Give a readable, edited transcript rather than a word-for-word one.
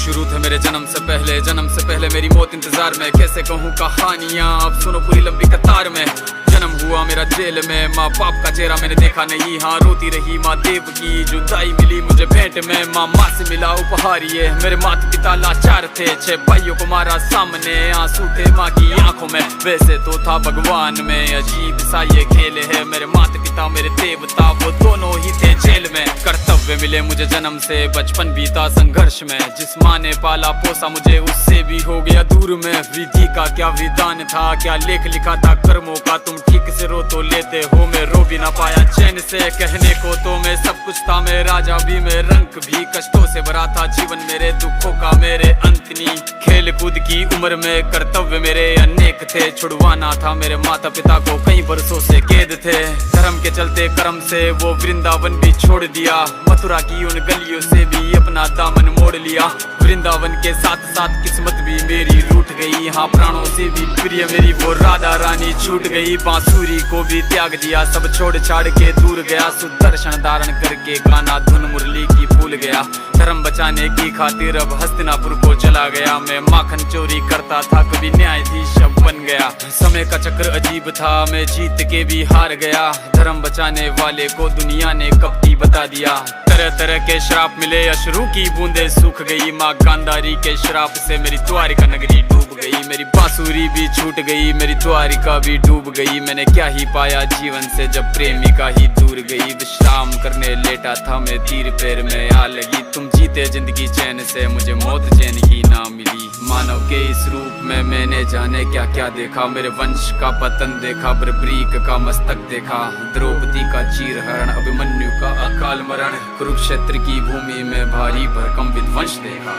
शुरू थे मेरे जन्म से पहले मेरी मौत इंतजार में। कैसे कहूँ कहानियाँ, अब सुनो पूरी लंबी कतार में। जन्म हुआ मेरा जेल में, माँ बाप का चेहरा मैंने देखा नहीं। हाँ रोती रही माँ देव की जुदाई मिली मुझे भेंट में। माँ से मिला उपहार ये, मेरे माता पिता लाचार थे। 6 भाइयों को मारा सामने, आंसू थे माँ की आंखों में। वैसे तो था भगवान में, अजीब सा ये खेल है। मेरे माता पिता मेरे देवता, वो दोनों ही थे जेल में। कर्तव्य मिले मुझे जन्म से, बचपन बीता संघर्ष में। जिस माँ ने पाला पोसा मुझे, उससे भी हो गया दूर में। विधि का क्या विधान था, क्या लेख लिखा था कर्मों का। तुम ठीक से रो तो लेते हो, मैं रो भी ना पाया चैन से। कहने को तो मैं सब कुछ था, मैं राजा भी, मैं रंक भी। कष्टों से भरा था जीवन मेरे, दुखों का मेरे अंत नहीं। खेल कूद की उम्र में कर्तव्य मेरे अनेक थे। छुड़वाना था मेरे माता पिता को, कई बरसों से कैद थे। धर्म के चलते कर्म से वो वृंदावन भी छोड़ दिया। मथुरा की उन गलियों से भी अपना दामन मोड़ लिया। वृंदावन के साथ साथ किस्मत भी मेरी रूठ गई। हाँ प्राणों से भी प्रिय मेरी वो राधा रानी छूट गई। बांसुरी को भी त्याग दिया, सब छोड़ छाड़ के दूर गया। सुदर्शन धारण करके गाना धुन मुरली की भूल गया। धर्म बचाने की खातिर अब हस्तिनापुर को चला गया। मैं माखन चोरी करता था, कभी न्यायाधीश अब बन गया। समय का चक्र अजीब था, मैं जीत के भी हार गया। धर्म बचाने वाले को दुनिया ने कपटी बता दिया। तरह तरह के श्राप मिले, अश्रु की बूंदे सूख गई। माँ गांधारी के श्राप से मेरी द्वारिका नगरी डूब गई। मेरी बांसुरी भी छूट गई, मेरी द्वारिका भी डूब गई। मैंने क्या ही पाया जीवन से जब प्रेमिका ही दूर गई। विश्राम करने लेटा था मैं, तीर पैर में आ लगी। तुम जीते जिंदगी चैन से, मुझे मौत चैन ही ना मिली। मानव के इस रूप में मैंने जाने क्या क्या देखा। मेरे वंश का पतन देखा, बर्बरीक का मस्तक देखा। द्रौपदी का चीरहरण, अभिमन्यु का अकाल मरण। कुरुक्षेत्र की भूमि में भारी भरकम विध्वंस देखा।